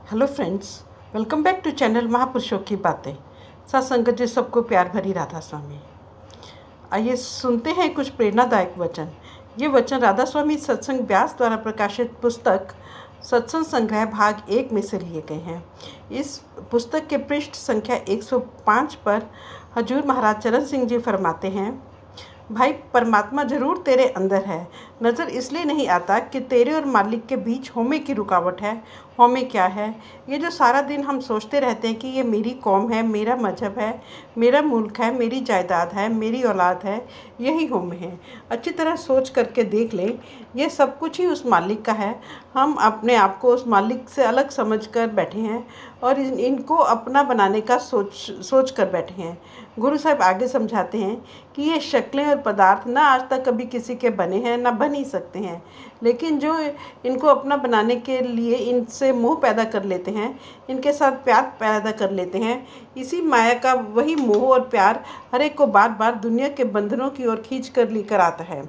Hello friends, welcome back to channel महापुरुषों की बातें। सत्संगत जी सबको प्यार भरी राधा स्वामी। आइए सुनते हैं कुछ प्रेरणादायक वचन। ये वचन राधा स्वामी सत्संग व्यास द्वारा प्रकाशित पुस्तक सत्संग संग्रह भाग 1 में से लिए गए हैं। इस पुस्तक के पृष्ठ संख्या 105 पर हजूर महाराज चरण सिंह जी फरमाते हैं, भाई परमात्मा जरूर तेरे अंदर है, नज़र इसलिए नहीं आता कि तेरे और मालिक के बीच होमे की रुकावट है। होमे क्या है? ये जो सारा दिन हम सोचते रहते हैं कि ये मेरी कौम है, मेरा मजहब है, मेरा मुल्क है, मेरी जायदाद है, मेरी औलाद है, यही होमे है। अच्छी तरह सोच करके देख लें, ये सब कुछ ही उस मालिक का है। हम अपने आप को उस मालिक से अलग समझ कर बैठे हैं और इनको अपना बनाने का सोच कर बैठे हैं। गुरु साहब आगे समझाते हैं कि ये शक्लें और पदार्थ ना आज तक कभी किसी के बने हैं, ना बन ही सकते हैं, लेकिन जो इनको अपना बनाने के लिए इनसे मोह पैदा कर लेते हैं, इनके साथ प्यार पैदा कर लेते हैं, इसी माया का वही मोह और प्यार हर एक को बार बार दुनिया के बंधनों की ओर खींच कर लेकर आता है।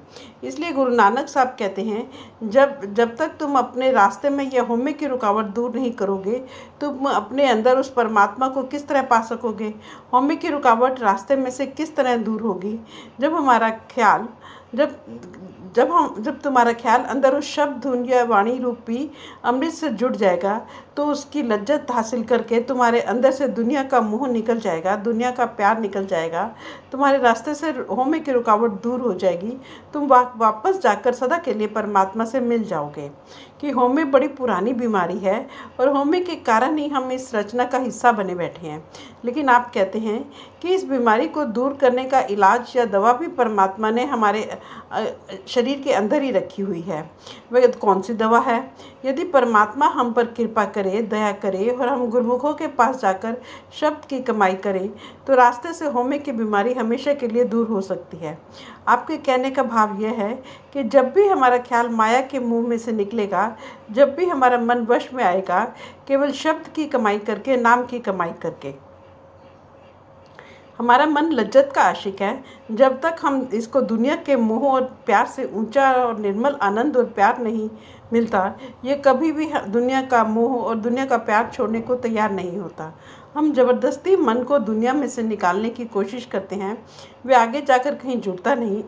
इसलिए गुरु नानक साहब कहते हैं, जब तक तुम अपने रास्ते में यह होमे की रुकावट दूर नहीं करोगे, तुम अपने अंदर उस परमात्मा को किस तरह पा सकोगे? होमे की रुकावट रास्ते में से किस तरह दूर होगी? जब हमारा ख्याल जब तुम्हारा ख्याल अंदर उस शब्द धुन या वाणी रूपी अमृत से जुड़ जाएगा, तो उसकी लज्जत हासिल करके तुम्हारे अंदर से दुनिया का मोह निकल जाएगा, दुनिया का प्यार निकल जाएगा, तुम्हारे रास्ते से होमे की रुकावट दूर हो जाएगी। तुम वापस जाकर सदा के लिए परमात्मा से मिल जाओगे। कि होमे बड़ी पुरानी बीमारी है और होमे के कारण ही हम इस रचना का हिस्सा बने बैठे हैं। लेकिन आप कहते हैं कि इस बीमारी को दूर करने का इलाज या दवा भी परमात्मा ने हमारे शरीर के अंदर ही रखी हुई है। वह कौन सी दवा है? यदि परमात्मा हम पर कृपा करे, दया करे और हम गुरुमुखों के पास जाकर शब्द की कमाई करें, तो रास्ते से होमे की बीमारी हमेशा के लिए दूर हो सकती है। आपके कहने का भाव यह है कि जब भी हमारा ख्याल माया के मुंह में से निकलेगा, जब भी हमारा मन वश में आएगा, केवल शब्द की कमाई करके, नाम की कमाई करके, हमारा मन लज्जत का आशिक है। जब तक हम इसको दुनिया के मोह और प्यार से ऊंचा और निर्मल आनंद और प्यार नहीं मिलता, ये कभी भी दुनिया का मोह और दुनिया का प्यार छोड़ने को तैयार नहीं होता। हम ज़बरदस्ती मन को दुनिया में से निकालने की कोशिश करते हैं, वे आगे जाकर कहीं जुड़ता नहीं,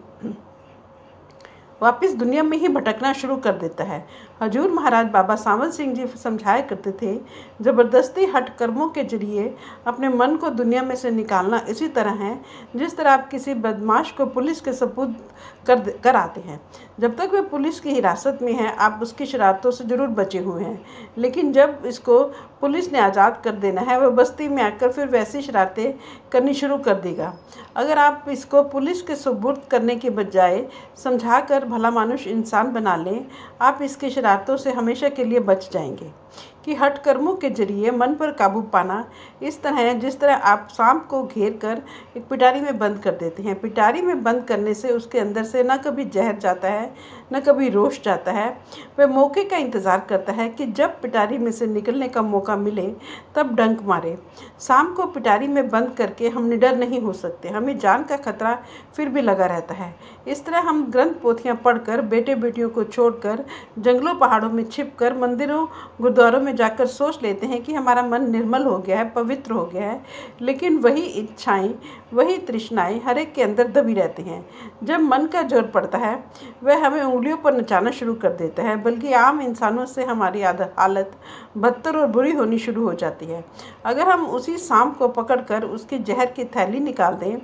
वापस दुनिया में ही भटकना शुरू कर देता है। हजूर महाराज बाबा सावंत सिंह जी समझाया करते थे, ज़बरदस्ती हट कर्मों के जरिए अपने मन को दुनिया में से निकालना इसी तरह है जिस तरह आप किसी बदमाश को पुलिस के सपुर्द कर आते हैं। जब तक वह पुलिस की हिरासत में है, आप उसकी शरारतों से जरूर बचे हुए हैं, लेकिन जब इसको पुलिस ने आज़ाद कर देना है, वह बस्ती में आकर फिर वैसी शरारतें करनी शुरू कर देगा। अगर आप इसको पुलिस के सुपुर्द करने के बजाय समझाकर भला मानुष इंसान बना लें, आप इसकी शरारतों से हमेशा के लिए बच जाएंगे। कि हट कर्मों के जरिए मन पर काबू पाना इस तरह है जिस तरह आप सांप को घेर कर एक पिटारी में बंद कर देते हैं। पिटारी में बंद करने से उसके अंदर से न कभी जहर जाता है, न कभी रोष जाता है। वह मौके का इंतज़ार करता है कि जब पिटारी में से निकलने का मौका मिले तब डंक मारे। सांप को पिटारी में बंद करके हम निडर नहीं हो सकते, हमें जान का खतरा फिर भी लगा रहता है। इस तरह हम ग्रंथ पोथियाँ पढ़कर, बेटे बेटियों को छोड़कर, जंगलों पहाड़ों में छिपकर, मंदिरों गुरुद्वारों में जाकर सोच लेते हैं कि हमारा मन निर्मल हो गया है, पवित्र हो गया है, लेकिन वही इच्छाएं, वही तृष्णाएं हर एक के अंदर दबी रहती हैं। जब मन का जोर पड़ता है, वह हमें उंगलियों पर नचाना शुरू कर देता है, बल्कि आम इंसानों से हमारी हालत बदतर और बुरी होनी शुरू हो जाती है। अगर हम उसी सांप को पकड़कर उसकी जहर की थैली निकाल दें,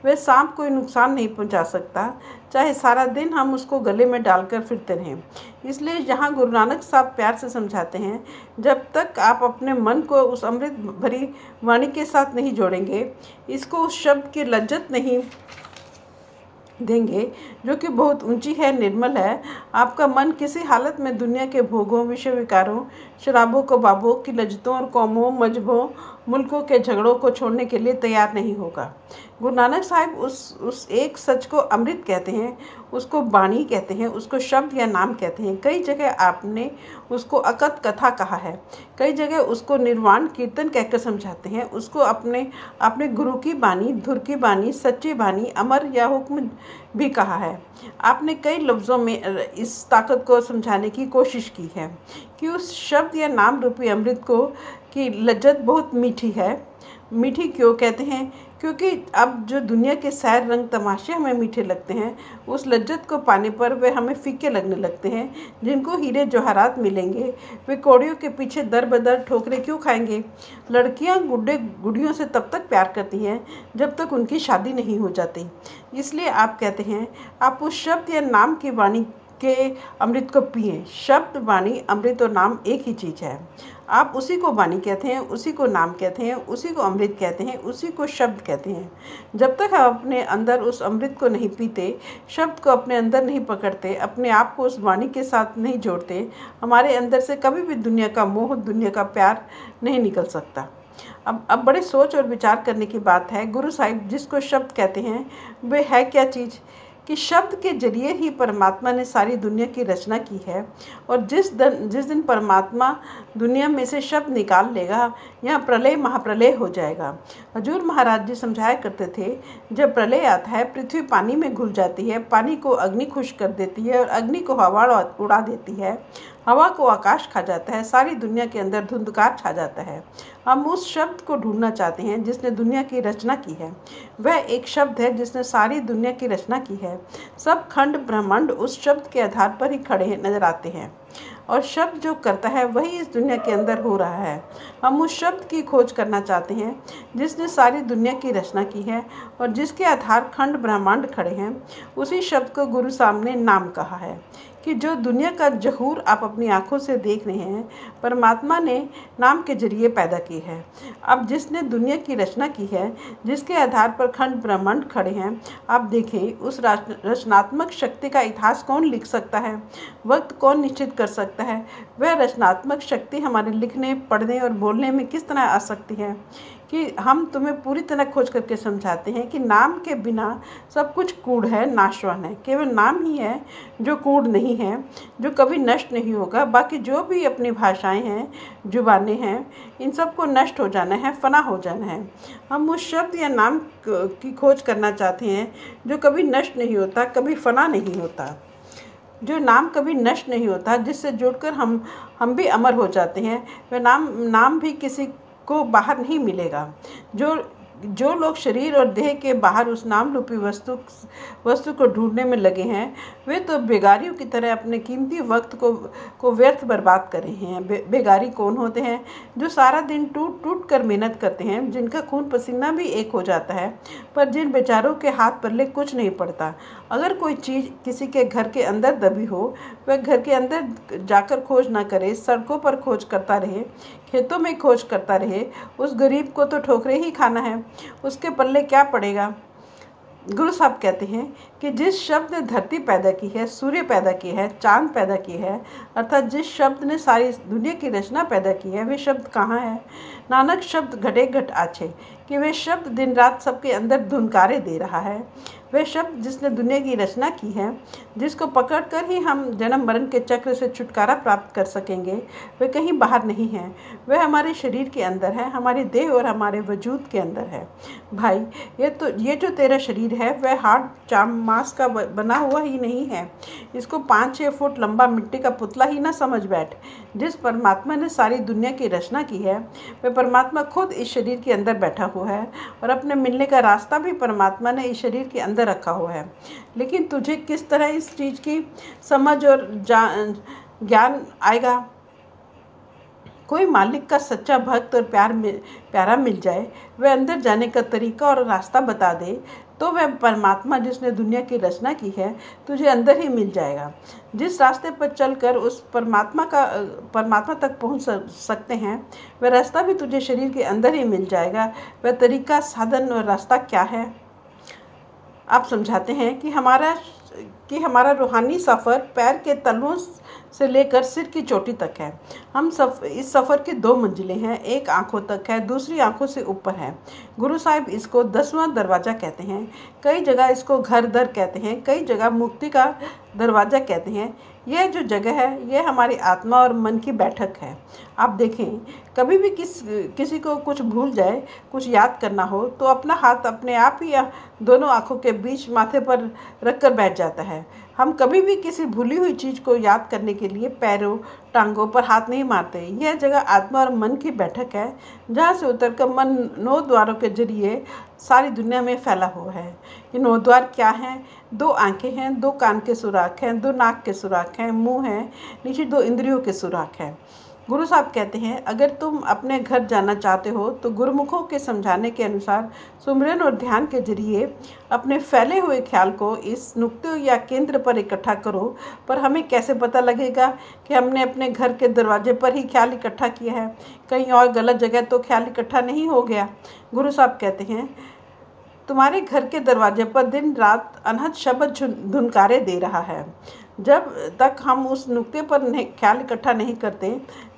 वह सांप कोई नुकसान नहीं पहुंचा सकता, चाहे सारा दिन हम उसको गले में डालकर फिरते रहें। इसलिए यहाँ गुरु नानक साहब प्यार से समझाते हैं, जब तक आप अपने मन को उस अमृत भरी वाणी के साथ नहीं जोड़ेंगे, इसको उस शब्द की लज्जत नहीं देंगे जो कि बहुत ऊंची है, निर्मल है, आपका मन किसी हालत में दुनिया के भोगों, विषय विकारों, शराबों, कबाबों की लज्जतों और कौमों, मजहबों मुल्कों के झगड़ों को छोड़ने के लिए तैयार नहीं होगा। गुरु नानक साहिब उस एक सच को अमृत कहते हैं, उसको बाणी कहते हैं, उसको शब्द या नाम कहते हैं। कई जगह आपने उसको अकथ कथा कहा है, कई जगह उसको निर्वाण कीर्तन कहकर समझाते हैं। उसको अपने गुरु की बाणी, धुर की बाणी, सच्ची बाणी, अमर या हुक्म भी कहा है। आपने कई लफ्ज़ों में इस ताकत को समझाने की कोशिश की है कि उस शब्द या नाम रूपी अमृत को की लज्जत बहुत मीठी है। मीठी क्यों कहते हैं? क्योंकि अब जो दुनिया के सैर रंग तमाशे हमें मीठे लगते हैं, उस लज्जत को पाने पर वे हमें फीके लगने लगते हैं। जिनको हीरे जवाहरात मिलेंगे वे कौड़ियों के पीछे दर बदर ठोकरें क्यों खाएंगे? लड़कियां गुड्डियों से तब तक प्यार करती हैं जब तक उनकी शादी नहीं हो जाती। इसलिए आप कहते हैं आप उस शब्द या नाम की वाणी के अमृत को पिए। शब्द, वाणी, अमृत और नाम एक ही चीज़ है। आप उसी को वाणी कहते हैं, उसी को नाम कहते हैं, उसी को अमृत कहते हैं, उसी को शब्द कहते हैं। जब तक हम अपने अंदर उस अमृत को नहीं पीते, शब्द को अपने अंदर नहीं पकड़ते, अपने आप को उस वाणी के साथ नहीं जोड़ते, हमारे अंदर से कभी भी दुनिया का मोह, दुनिया का प्यार नहीं निकल सकता। अब बड़े सोच और विचार करने की बात है। गुरु साहिब जिसको शब्द कहते हैं वे है क्या चीज़ कि शब्द के जरिए ही परमात्मा ने सारी दुनिया की रचना की है। और जिस दिन परमात्मा दुनिया में से शब्द निकाल लेगा, यहाँ प्रलय महाप्रलय हो जाएगा। हजूर महाराज जी समझाया करते थे, जब प्रलय आता है पृथ्वी पानी में घुल जाती है, पानी को अग्नि खुश कर देती है और अग्नि को हवा उड़ा देती है, हवा को आकाश खा जाता है, सारी दुनिया के अंदर धुंधकार छा जाता है। हम उस शब्द को ढूंढना चाहते हैं जिसने दुनिया की रचना की है। वह एक शब्द है जिसने सारी दुनिया की रचना की है। सब खंड ब्रह्मांड उस शब्द के आधार पर ही खड़े नजर आते हैं और शब्द जो करता है वही इस दुनिया के अंदर हो रहा है। हम उस शब्द की खोज करना चाहते हैं जिसने सारी दुनिया की रचना की है और जिसके आधार खंड ब्रह्मांड खड़े हैं। उसी शब्द को गुरु साहब ने नाम कहा है कि जो दुनिया का जहूर आप अपनी आंखों से देख रहे हैं, परमात्मा ने नाम के जरिए पैदा की है। अब जिसने दुनिया की रचना की है, जिसके आधार पर खंड ब्रह्मांड खड़े हैं, आप देखें उस रचनात्मक शक्ति का इतिहास कौन लिख सकता है, वक्त कौन निश्चित कर सकता है? वह रचनात्मक शक्ति हमारे लिखने, पढ़ने और बोलने में किस तरह आ सकती है कि हम तुम्हें पूरी तरह खोज करके समझाते हैं कि नाम के बिना सब कुछ कूड़ है, नाशवान है। केवल नाम ही है जो कूड़ नहीं है, जो कभी नष्ट नहीं होगा। बाकी जो भी अपनी भाषाएं हैं, जुबानें हैं, इन सब को नष्ट हो जाना है, फना हो जाना है। हम उस शब्द या नाम की खोज करना चाहते हैं जो कभी नष्ट नहीं होता, कभी फना नहीं होता, जो नाम कभी नष्ट नहीं होता, जिससे जुड़कर हम भी अमर हो जाते हैं। वह नाम भी किसी को बाहर नहीं मिलेगा। जो लोग शरीर और देह के बाहर उस नाम रूपी वस्तु को ढूंढने में लगे हैं, वे तो बेगारियों की तरह अपने कीमती वक्त को व्यर्थ बर्बाद कर रहे हैं। बेगारी कौन होते हैं? जो सारा दिन टूट टूट कर मेहनत करते हैं, जिनका खून पसीना भी एक हो जाता है, पर जिन बेचारों के हाथ पल्ले कुछ नहीं पड़ता। अगर कोई चीज़ किसी के घर के अंदर दबी हो, वह घर के अंदर जाकर खोज ना करे, सड़कों पर खोज करता रहे, खेतों में खोज करता रहे, उस गरीब को तो ठोकरें ही खाना है, उसके पल्ले क्या पड़ेगा? गुरु साहब कहते हैं कि जिस शब्द ने धरती पैदा की है, सूर्य पैदा की है, चांद पैदा की है, अर्थात जिस शब्द ने सारी दुनिया की रचना पैदा की है, वे शब्द कहाँ है? नानक शब्द घटे घट आछे कि वे शब्द दिन रात सबके अंदर धुनकारे दे रहा है। वह शब्द जिसने दुनिया की रचना की है, जिसको पकड़कर ही हम जन्म मरण के चक्र से छुटकारा प्राप्त कर सकेंगे, वह कहीं बाहर नहीं है। वह हमारे शरीर के अंदर है, हमारे देह और हमारे वजूद के अंदर है। भाई, ये जो तेरा शरीर है वह हाड़ चाम मांस का बना हुआ ही नहीं है। इसको 5-6 फुट लंबा मिट्टी का पुतला ही ना समझ बैठ। जिस परमात्मा ने सारी दुनिया की रचना की है, वह परमात्मा खुद इस शरीर के अंदर बैठा हुआ है और अपने मिलने का रास्ता भी परमात्मा ने इस शरीर के अंदर रखा हुआ है। लेकिन तुझे किस तरह इस चीज़ की समझ और ज्ञान आएगा? कोई मालिक का सच्चा भक्त और प्यारा मिल जाए, वह अंदर जाने का तरीका और रास्ता बता दे, तो वह परमात्मा जिसने दुनिया की रचना की है तुझे अंदर ही मिल जाएगा। जिस रास्ते पर चलकर उस परमात्मा तक पहुंच सकते हैं, वह रास्ता भी तुझे शरीर के अंदर ही मिल जाएगा। वह तरीका, साधन और रास्ता क्या है? आप समझाते हैं कि हमारा कि हमारा रूहानी सफ़र पैर के तलुओं से लेकर सिर की चोटी तक है। इस सफ़र की 2 मंजिलें हैं, एक आँखों तक है, दूसरी आँखों से ऊपर है। गुरु साहिब इसको 10वां दरवाज़ा कहते हैं, कई जगह इसको घर दर कहते हैं, कई जगह मुक्ति का दरवाज़ा कहते हैं। यह जो जगह है यह हमारी आत्मा और मन की बैठक है। आप देखें, कभी भी किसी को कुछ भूल जाए, कुछ याद करना हो तो अपना हाथ अपने आप ही या दोनों आँखों के बीच माथे पर रख कर बैठ जाता है। हम कभी भी किसी भूली हुई चीज़ को याद करने के लिए पैरों टांगों पर हाथ नहीं मारते। यह जगह आत्मा और मन की बैठक है, जहाँ से उतरकर मन 9 द्वारों के जरिए सारी दुनिया में फैला हुआ है। ये 9 द्वार क्या हैं? 2 आँखें हैं, 2 कान के सुराख हैं, 2 नाक के सुराख हैं, मुँह है, नीचे 2 इंद्रियों के सुराख हैं। गुरु साहब कहते हैं, अगर तुम अपने घर जाना चाहते हो तो गुरुमुखों के समझाने के अनुसार सुमिरन और ध्यान के जरिए अपने फैले हुए ख्याल को इस नुक्ते या केंद्र पर इकट्ठा करो। पर हमें कैसे पता लगेगा कि हमने अपने घर के दरवाजे पर ही ख्याल इकट्ठा किया है, कहीं और गलत जगह तो ख्याल इकट्ठा नहीं हो गया? गुरु साहब कहते हैं, तुम्हारे घर के दरवाजे पर दिन रात अनहद शब्द धुनकारे दे रहा है। जब तक हम उस नुक्ते पर ख्याल इकट्ठा नहीं करते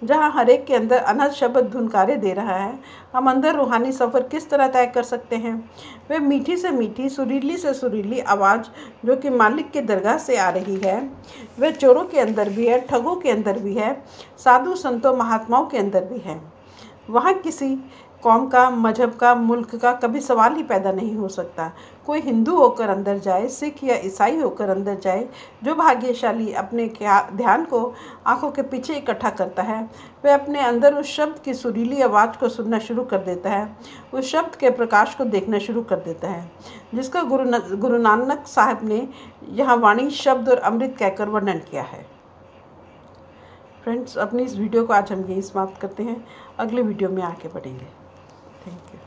जहाँ हर एक के अंदर अनहद शब्द धुनकारे दे रहा है, हम अंदर रूहानी सफ़र किस तरह तय कर सकते हैं? वह मीठी से मीठी, सुरीली से सुरीली आवाज़ जो कि मालिक के दरगाह से आ रही है, वह चोरों के अंदर भी है, ठगों के अंदर भी है, साधु संतों महात्माओं के अंदर भी है। वहाँ किसी कौम का, मजहब का, मुल्क का कभी सवाल ही पैदा नहीं हो सकता। कोई हिंदू होकर अंदर जाए, सिख या ईसाई होकर अंदर जाए, जो भाग्यशाली अपने ध्यान को आंखों के पीछे इकट्ठा करता है, वह अपने अंदर उस शब्द की सुरीली आवाज़ को सुनना शुरू कर देता है, उस शब्द के प्रकाश को देखना शुरू कर देता है, जिसका गुरु नानक साहब ने यहाँ वाणी, शब्द और अमृत कहकर वर्णन किया है। फ्रेंड्स, अपनी इस वीडियो को आज हम यहीं समाप्त करते हैं। अगले वीडियो में आगे बढ़ेंगे। Thank you.